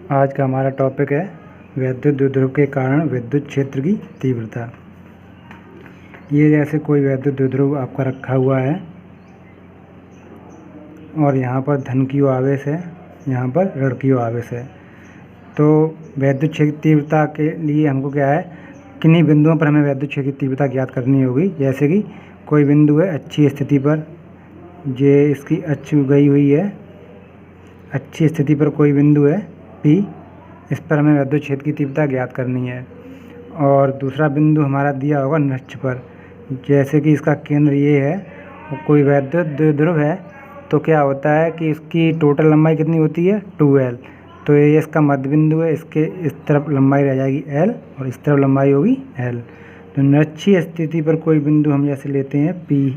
आज का हमारा टॉपिक है वैद्युत द्विध्रुव के कारण विद्युत क्षेत्र की तीव्रता। ये जैसे कोई वैद्युत द्विध्रुव आपका रखा हुआ है और यहाँ पर धन की ओर आवेश है, यहाँ पर ऋण की ओर आवेश है। तो वैद्युत क्षेत्र की तीव्रता के लिए हमको क्या है, किन्हीं बिंदुओं पर हमें वैद्युत क्षेत्र की तीव्रता ज्ञात करनी होगी। जैसे कि कोई बिंदु है अच्छी स्थिति पर, ये इसकी अक्ष गई हुई है, अच्छी स्थिति पर कोई बिंदु है P, इस पर हमें वैद्युत क्षेत्र की तीव्रता ज्ञात करनी है। और दूसरा बिंदु हमारा दिया होगा नक्ष पर, जैसे कि इसका केंद्र ये है और कोई वैद्युत द्विध्रुव है, तो क्या होता है कि इसकी टोटल लंबाई कितनी होती है 2L। तो ये इसका मध्य बिंदु है, इसके इस तरफ लंबाई रह जाएगी L और इस तरफ लंबाई होगी L। तो नक्षीय स्थिति पर कोई बिंदु हम जैसे लेते हैं P,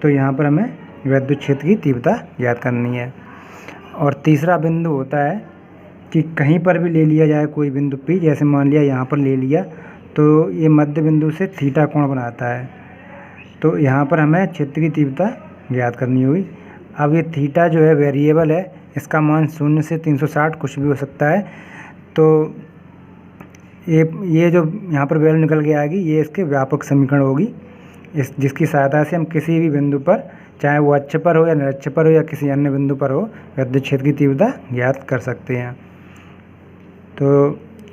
तो यहाँ पर हमें वैद्युत क्षेत्र की तीव्रता ज्ञात करनी है। और तीसरा बिंदु होता है कि कहीं पर भी ले लिया जाए कोई बिंदु P, जैसे मान लिया यहाँ पर ले लिया, तो ये मध्य बिंदु से थीटा कोण बनाता है। तो यहाँ पर हमें क्षेत्र की तीव्रता ज्ञात करनी होगी। अब ये थीटा जो है वेरिएबल है, इसका मान 0 से 360 कुछ भी हो सकता है। तो ये जो यहाँ पर वैल्यू निकल के आएगी, ये इसके व्यापक समीकरण होगी, जिसकी सहायता से हम किसी भी बिंदु पर, चाहे वो अक्ष पर हो या निरक्ष पर हो या किसी अन्य बिंदु पर हो, वैद्युत क्षेत्र की तीव्रता ज्ञात कर सकते हैं। तो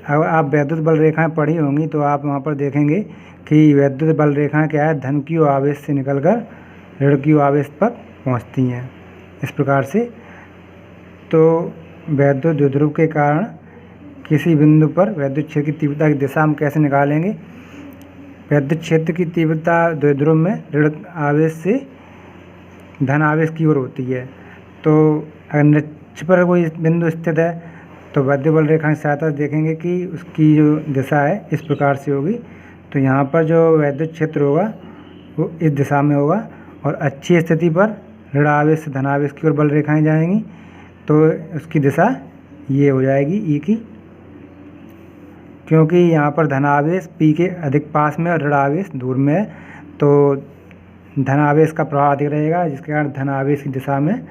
अब आप वैद्युत बल रेखाएं पढ़ी होंगी, तो आप वहाँ पर देखेंगे कि वैद्युत बल रेखाएं क्या है, धन की ओर आवेश से निकलकर ऋण की ओर आवेश पर पहुँचती हैं इस प्रकार से। तो वैद्युत द्विध्रुव के कारण किसी बिंदु पर वैद्युत क्षेत्र की तीव्रता की दिशा हम कैसे निकालेंगे। वैद्युत क्षेत्र की तीव्रता द्विध्रुव में ऋण आवेश से धन आवेश की ओर होती है। तो अगर निरक्ष पर कोई बिंदु स्थित है, तो वैद्युत बल रेखा की सहायता से देखेंगे कि उसकी जो दिशा है इस प्रकार से होगी। तो यहाँ पर जो वैद्युत क्षेत्र होगा वो इस दिशा में होगा, और अच्छी स्थिति पर ऋण आवेश से धन आवेश की ओर बल रेखाएं जाएंगी, तो उसकी दिशा ये हो जाएगी ई की, क्योंकि यहाँ पर धन आवेश P के अधिक पास में और ऋण आवेश दूर में है। तो धन आवेश का प्रभाव अधिक रहेगा, जिसके कारण धन आवेश की दिशा में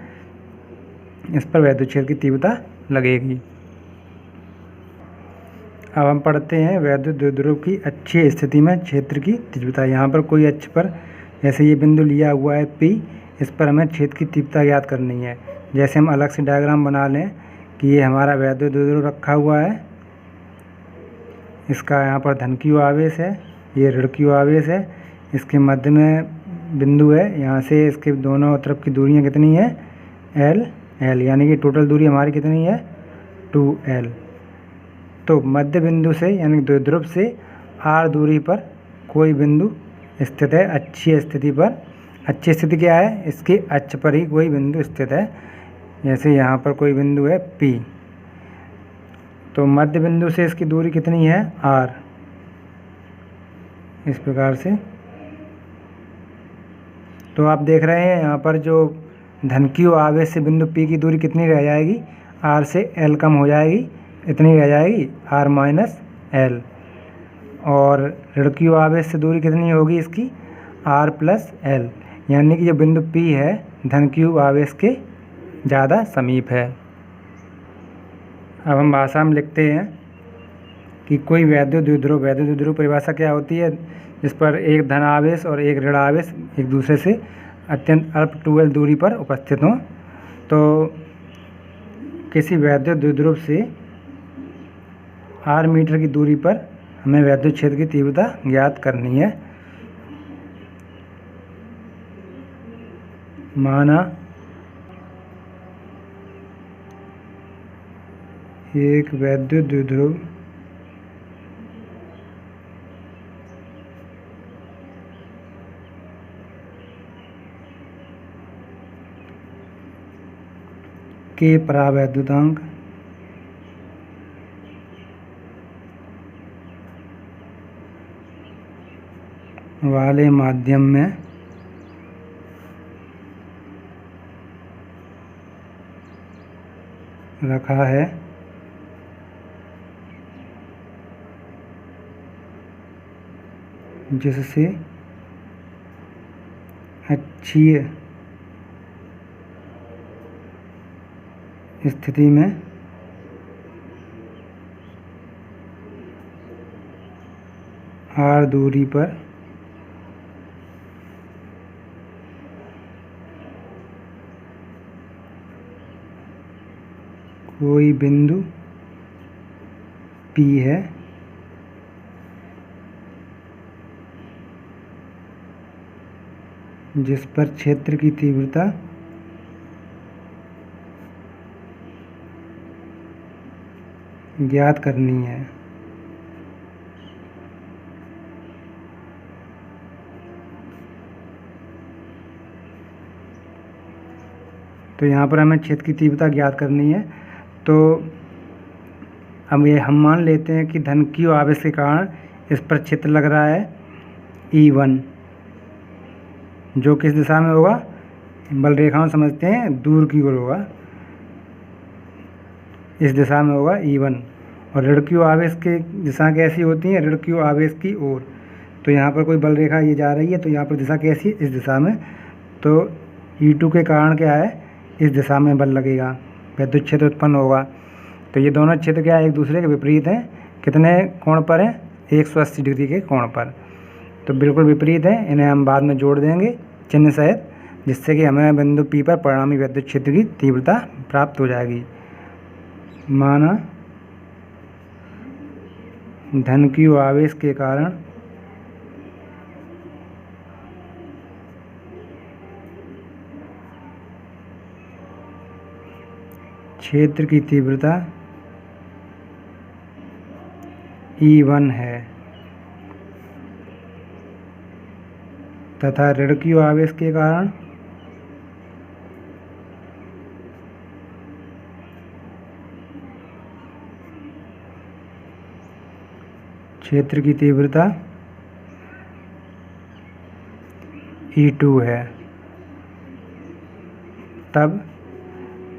इस पर वैद्युत क्षेत्र की तीव्रता लगेगी। अब हम पढ़ते हैं वैद्युत द्विध्रुव की अच्छी स्थिति में क्षेत्र की तीव्रता। यहाँ पर कोई अक्ष पर, जैसे ये बिंदु लिया हुआ है P, इस पर हमें क्षेत्र की तीव्रता ज्ञात करनी है। जैसे हम अलग से डायग्राम बना लें कि ये हमारा वैद्युत द्विध्रुव रखा हुआ है, इसका यहाँ पर धन की ओर आवेश है, ये ऋण की ओर आवेश है, इसके मध्य में बिंदु है, यहाँ से इसके दोनों तरफ की दूरियाँ कितनी है L, यानी कि टोटल दूरी हमारी कितनी है 2L। तो मध्य बिंदु से यानी द्विध्रुव से R दूरी पर कोई बिंदु स्थित है अच्छी स्थिति पर। अच्छी स्थिति क्या है, इसके अक्ष पर ही कोई बिंदु स्थित है। जैसे यहाँ पर कोई बिंदु है P, तो मध्य बिंदु से इसकी दूरी कितनी है R, इस प्रकार से। तो आप देख रहे हैं यहाँ पर जो धन की ओर आवेश से बिंदु P की दूरी कितनी रह जाएगी, R से L कम हो जाएगी, इतनी रह जाएगी R माइनस L। और ऋण की ओर आवेश से दूरी कितनी होगी इसकी R प्लस L, यानी कि जो बिंदु P है धन की ओर आवेश के ज़्यादा समीप है। अब हम भाषा में लिखते हैं कि कोई वैद्युत द्विध्रुव परिभाषा क्या होती है, जिस पर एक धन आवेश और एक ऋण आवेश एक दूसरे से अत्यंत अल्प 2L दूरी पर उपस्थित हों। तो किसी वैद्युत द्विध्रुव से R मीटर की दूरी पर हमें वैद्युत क्षेत्र की तीव्रता ज्ञात करनी है। माना एक वैद्युत द्विध्रुव के परावैद्युतांक वाले माध्यम में रखा है, जिससे अक्षीय स्थिति में r दूरी पर कोई बिंदु P है जिस पर क्षेत्र की तीव्रता ज्ञात करनी है। तो यहाँ पर हमें क्षेत्र की तीव्रता ज्ञात करनी है। तो हम मान लेते हैं कि धन q आवेश के कारण इस पर क्षेत्र लग रहा है E1, जो किस दिशा में होगा, बल रेखाओं समझते हैं, दूर की ओर होगा, इस दिशा में होगा E1। और ऋण q आवेश की दिशा कैसी होती है, ऋण q आवेश की ओर। तो यहाँ पर कोई बल रेखा ये जा रही है, तो यहाँ पर दिशा कैसी है, इस दिशा में। तो E2 के कारण क्या है, इस दिशा में बल लगेगा, विद्युत क्षेत्र उत्पन्न होगा। तो ये दोनों क्षेत्र क्या है, एक दूसरे के विपरीत हैं। कितने कोण पर हैं, 180 डिग्री के कोण पर। तो बिल्कुल विपरीत है, इन्हें हम बाद में जोड़ देंगे चिन्ह सहित, जिससे कि हमें बिंदु P पर परिणामी विद्युत क्षेत्र की तीव्रता प्राप्त हो जाएगी। माना धन q आवेश के कारण क्षेत्र की तीव्रता E1 है तथा ऋण q आवेश के कारण क्षेत्र की तीव्रता E2 है। तब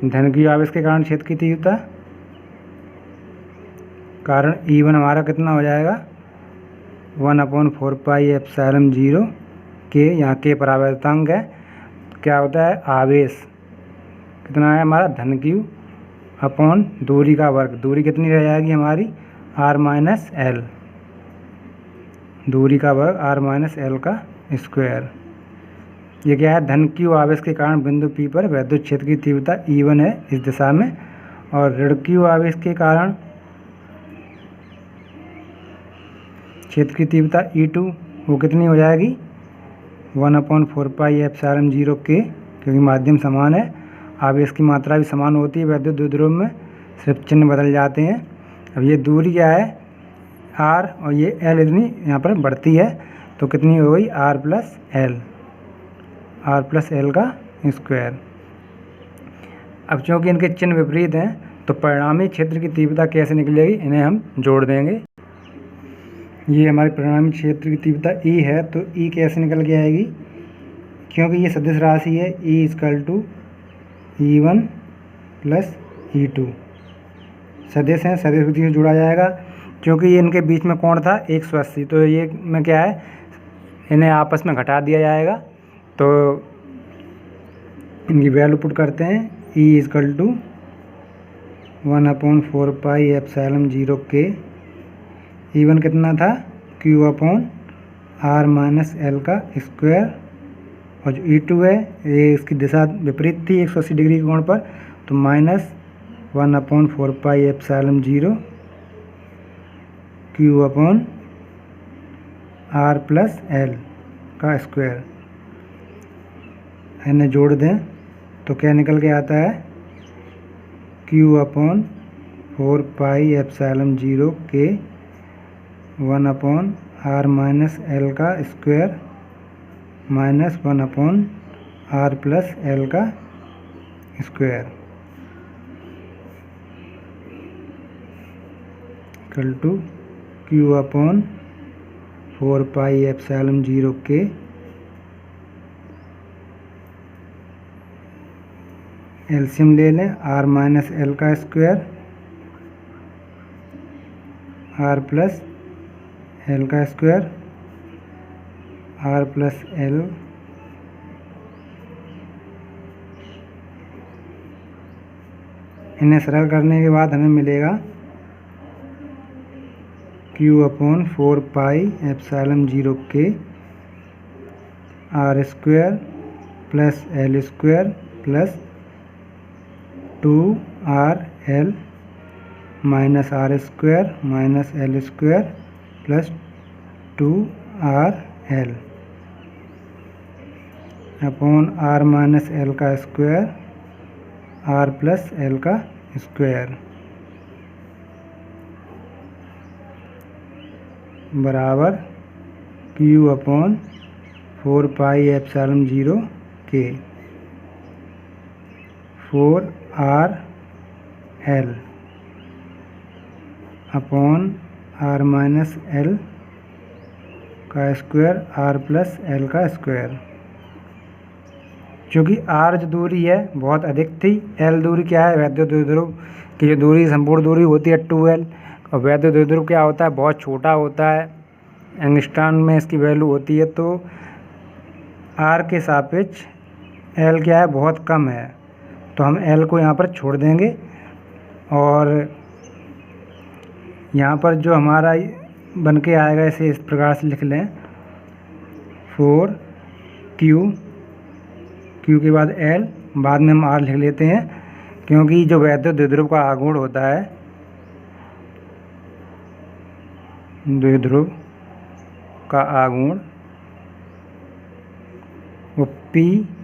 धन q आवेश के कारण क्षेत्र की तीव्रता कारण E1 हमारा कितना हो जाएगा, 1/4 पाई एप्सिलॉन 0 के, यहाँ के परावर्तांक है। क्या होता है, आवेश कितना है हमारा, धन q अपॉन दूरी का वर्ग। दूरी कितनी रह जाएगी हमारी, r-l, दूरी का वर्ग r-l का स्क्वायर। ये क्या है, धन q आवेश के कारण बिंदु P पर विद्युत क्षेत्र की तीव्रता E1 है इस दिशा में, और ऋण q आवेश के कारण क्षेत्र की तीव्रता E2 वो कितनी हो जाएगी, 1/4 पाई एप्सिलॉन 0 के, क्योंकि माध्यम समान है, आवेश की मात्रा भी समान होती है विद्युत द्विध्रुव में, सिर्फ चिन्ह बदल जाते हैं। अब ये दूरी क्या है, r, और ये l इतनी यहाँ पर बढ़ती है, तो कितनी हो गई, r+l का स्क्वायर। अब चूँकि इनके चिन्ह विपरीत हैं, तो परिणामी क्षेत्र की तीव्रता कैसे निकलेगी, इन्हें हम जोड़ देंगे। ये हमारी परिणामी क्षेत्र की तीव्रता E है, तो E कैसे निकल के आएगी, क्योंकि ये सदिश राशि है, E = E1 + E2 सदिश हैं, सदिश विधि से जोड़ा जाएगा। क्योंकि ये इनके बीच में कोण था 180, तो ये में क्या है, इन्हें आपस में घटा दिया जाएगा। तो इनकी वैल्यू पुट करते हैं, E = 1/4 पाई एप्सिलॉन 0 के, E1 कितना था, q/r-l का स्क्वायर, और जो E2 है ये इसकी दिशा विपरीत थी 180 डिग्री के कोण पर, तो -1/4 पाई एप्सिलॉन 0 q/r+l का स्क्वायर। इन्हें जोड़ दें तो क्या निकल के आता है, q/4 पाई एप्सिलॉन 0 के 1/r-l का स्क्वायर -1/r+l का स्क्वायर = q/4 पाई एप्सिलॉन 0 के एलसीएम ले लें, r-l का स्क्वायर r+l का स्क्वायर r+l इन्हें सरल करने के बाद हमें मिलेगा क्यू अपॉन 4πε0 के R square plus L square plus 2RL minus R square minus L square plus 2RL upon R minus L का स्क्वायर आर प्लस एल का स्क्वायर बराबर क्यू अपॉन 4πε0 के 4RL upon R minus L का square R plus L का square. चूँकि R जो दूरी है बहुत अधिक थी, एल दूरी क्या है, वैद्युत द्विध्रुव की जो दूरी संपूर्ण दूरी होती है 2L, और वैद्युत द्विध्रुव क्या होता है, बहुत छोटा होता है, एंगस्ट्रॉन में इसकी वैल्यू होती है। तो आर के सापेक्ष एल क्या है, बहुत कम है, तो हम एल को यहाँ पर छोड़ देंगे और यहाँ पर जो हमारा बन के आएगा इसे इस प्रकार से लिख लें 4Q के बाद L, बाद में हम R लिख लेते हैं, क्योंकि जो वैद्युत द्विध्रुव का आघूर्ण होता है, द्विध्रुव का आघूर्ण वो P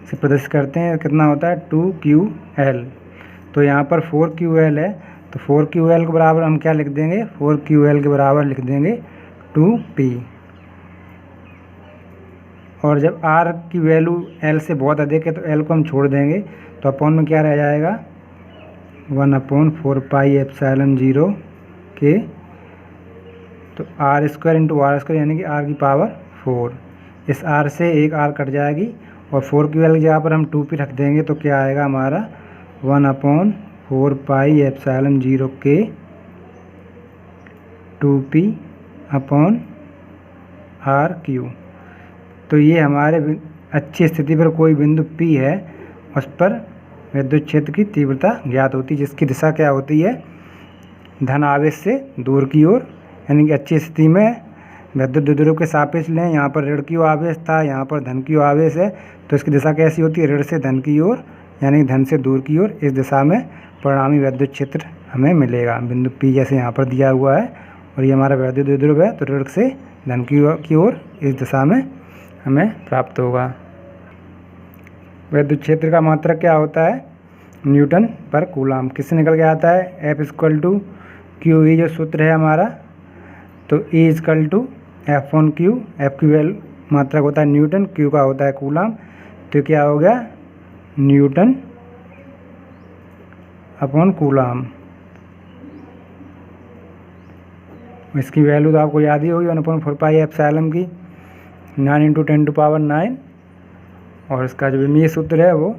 से प्रदर्शित करते हैं, कितना होता है 2QL। तो यहाँ पर 4QL है, तो 4QL के बराबर हम क्या लिख देंगे, 4QL के बराबर लिख देंगे 2P। और जब R की वैल्यू L से बहुत अधिक है तो L को हम छोड़ देंगे, तो अपॉन में क्या रह जाएगा 1/4πε0 के, तो R square into R square यानी कि R की पावर 4। इस R से एक R कट जाएगी और 4QL की जगह पर हम 2P रख देंगे, तो क्या आएगा हमारा 1/4πε0 के 2P अपॉन RQ। तो ये हमारे अच्छी स्थिति पर कोई बिंदु P है, उस पर विद्युत क्षेत्र की तीव्रता ज्ञात होती है, जिसकी दिशा क्या होती है, धन आवेश से दूर की ओर। यानी कि अच्छी स्थिति में विद्युत द्विध्रुव के सापेक्ष लें, यहाँ पर ऋण की ओर आवेश था, यहाँ पर धन की ओर आवेश है, तो इसकी दिशा कैसी होती है, ऋण से धन की ओर, यानी धन से दूर की ओर। इस दिशा में परिणामी विद्युत क्षेत्र हमें मिलेगा बिंदु P जैसे यहाँ पर दिया हुआ है, और ये हमारा विद्युत द्विध्रुव है, तो ऋण से धन की ओर इस दिशा में हमें प्राप्त होगा। विद्युत क्षेत्र का मात्रक क्या होता है, न्यूटन पर कूलाम। किससे निकल के आता है, F = QE जो सूत्र है हमारा, तो E = F/Q। F की वैल्यू मात्रक होता है न्यूटन, Q का होता है कूलाम, तो क्या हो गया न्यूटन अपॉन कूलाम। इसकी वैल्यू तो आपको याद ही होगी 1/4πε की 9 × 10⁹ और इसका जो विमीय सूत्र है वो